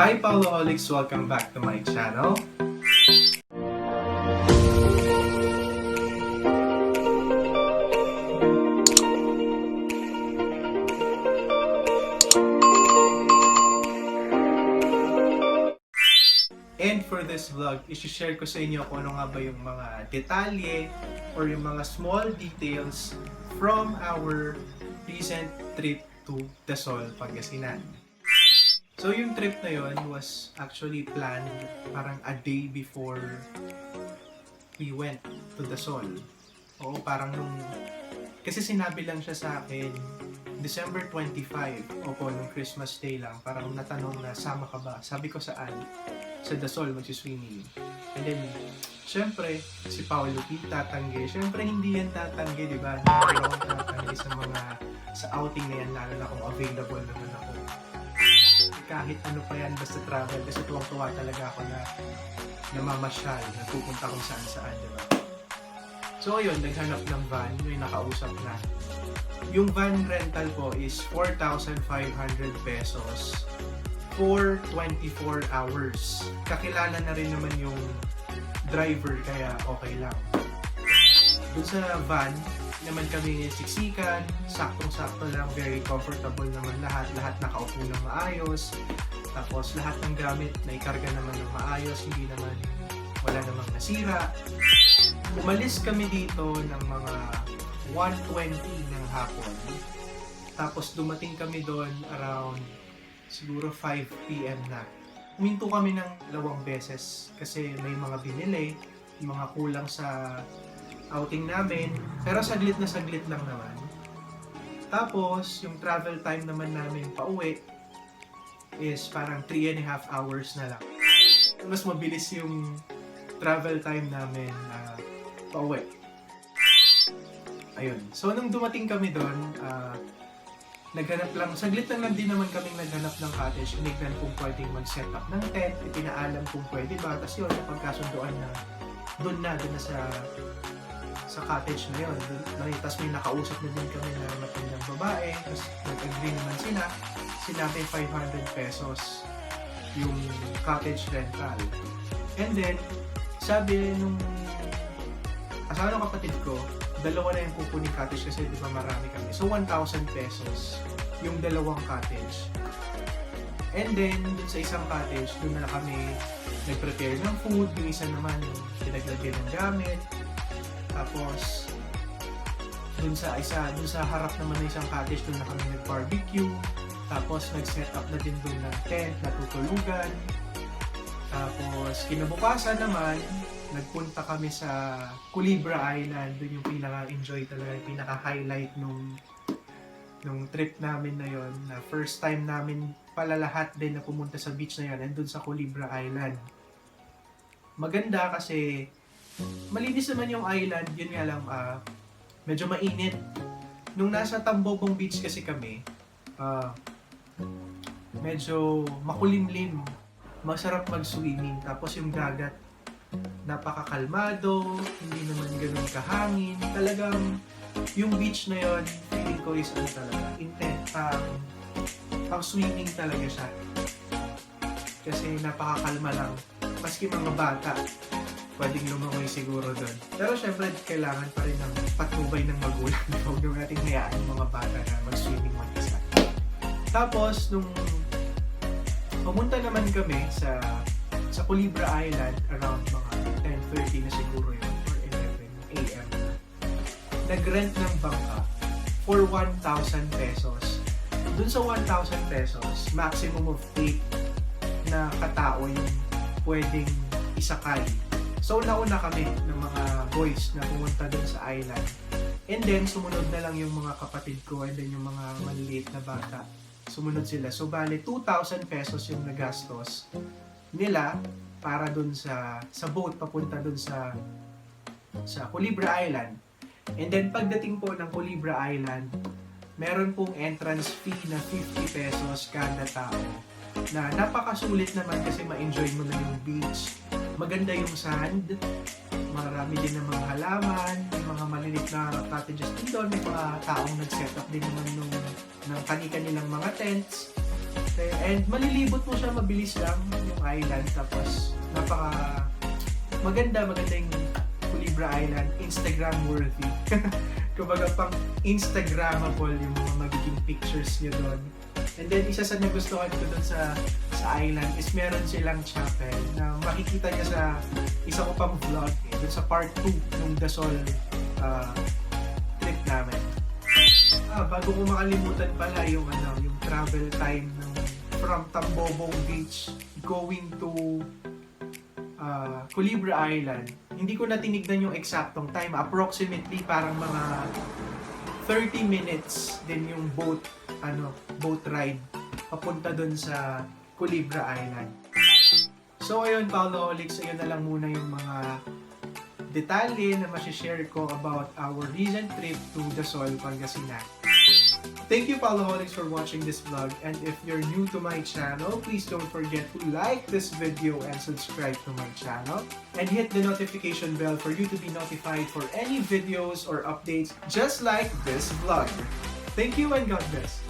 Hi Paoloholics! Welcome back to my channel. And for this vlog, isi-share ko sa inyo kung ano nga ba yung mga detalye or yung mga small details from our recent trip to Dasol, Pangasinan. So yung trip na yon was actually planned parang a day before we went to Dasol. Oo, parang kasi sinabi lang siya sa akin December 25, opo, nung Christmas Day lang, parang natanong na sama ka ba? Sabi ko saan? Sa Dasol, magsiswimming. And then, syempre, si Paolo tatanggi. Syempre, hindi yan tatanggi, di ba? Hindi ako tatanggi sa outing na yan, lalo na kung available naman ako. Kahit ano pa yan, basta travel, kasi tuwang-tuwa talaga ako na namamasyal, nagpupunta kung saan-saan, di ba? So, ayun, naghanap ng van, may nakausap na. Yung van rental po is 4,500 pesos for 24 hours. Kakilala na rin naman yung driver, kaya okay lang. Dun sa van, naman kami siksikan, saktong-sakto lang, very comfortable naman lahat nakaupo ng maayos. Tapos lahat ng gamit naikarga naman ng maayos, hindi naman, wala namang nasira. Umalis kami dito ng mga 1:20 ng hapon. Tapos dumating kami doon around siguro 5 p.m. na. Huminto kami ng 2 beses kasi may mga binili, mga kulang sa outing namin, pero saglit lang naman. Tapos yung travel time naman namin pauwi is parang 3.5 hours na lang. Mas mabilis yung travel time namin pauwi. Ayun. So, nung dumating kami doon, naghanap lang, saglit lang din naman kaming naghanap ng cottage. Tinignan kung pwedeng mag-set up ng tent, pinaalam kung pwede ba. Tapos yun, napagkasunduan na, doon na sa cottage na yun. Tapos may nakausap na din kami na matindang babae. Tapos nag-agree naman sila. Sinabi 500 pesos yung cottage rental. And then, sabi nung asawa ng kapatid ko, 2 na yung kukunin cottage kasi di ba marami kami. So 1,000 pesos yung 2 cottage. And then, dun sa isang cottage, dun na kami nag-prepare ng food. Yung isa naman, pinaglagyan ng gamit. Tapos, dun sa harap naman ng isang cottage, dun na kami nag-barbecue. Tapos, nag-set up na din dun ng tent, natutulugan. Tapos, kinabukasan naman, nagpunta kami sa Culebra Island. Doon yung pinaka-enjoy talaga, yung pinaka-highlight nung trip namin na yon, na first time namin pala lahat din na pumunta sa beach na yon, and doon sa Culebra Island. Maganda kasi malinis naman yung island, yun nga lang, medyo mainit. Nung nasa Tambobong Beach kasi kami, medyo makulimlim, masarap mag-swimming, tapos yung dagat napakakalmado, hindi naman ganun kahangin. Talagang yung beach na yon, feeling ko is talaga intense, pang swimming talaga siya. Kasi napakakalma lang. Maski mga bata, pwedeng lumangoy siguro doon. Pero syempre, kailangan pa rin ng patnubay ng magulang. Huwag naman natin hayaan yung mga bata na mag-swimming mag-isa. Tapos, nung pumunta naman kami sa Culebra Island, around mga 10:30 na siguro yun, or 11 a.m. Nag-rent ng bangka for 1,000 pesos. Dun sa 1,000 pesos, maximum of 8 na katao yung pwedeng isakay. So, nauna kami ng mga boys na pumunta dun sa island. And then, sumunod na lang yung mga kapatid ko and then yung mga maliliit na bata. Sumunod sila. So, bale, 2,000 pesos yung nagastos nila para dun sa boat papunta dun sa Culebra Island. And then pagdating po ng Culebra Island, meron pong entrance fee na 50 pesos kada tao. Na napakasulit naman kasi ma-enjoy mo na yung beach. Maganda yung sand, marami din ng mga halaman, mga malilit na cottages din doon, may mga taong nag-set up din naman ng kani-kanilang mga tents. And malilibot mo siya, mabilis lang yung island. Tapos maganda yung Culebra Island, Instagram worthy. Kumbaga pang Instagrammable yung mga magiging pictures nyo doon. And then isa sa nagustuhan ko doon sa island is meron silang chapel na makikita niya sa isa ko pang vlog doon sa part 2 ng Dasol trip namin. Bago ko makalimutan pala yung travel time from Tambobong Beach going to Culebra Island. Hindi ko na tinignan yung eksaktong time. Approximately parang mga 30 minutes din yung boat ride papunta dun sa Culebra Island. So ayun, Paoloholics, ayun na lang muna yung mga detalye na masishare ko about our recent trip to Dasol, Pangasinan. Thank you, Paoloholics, for watching this vlog, and if you're new to my channel, please don't forget to like this video and subscribe to my channel, and hit the notification bell for you to be notified for any videos or updates just like this vlog. Thank you and God bless.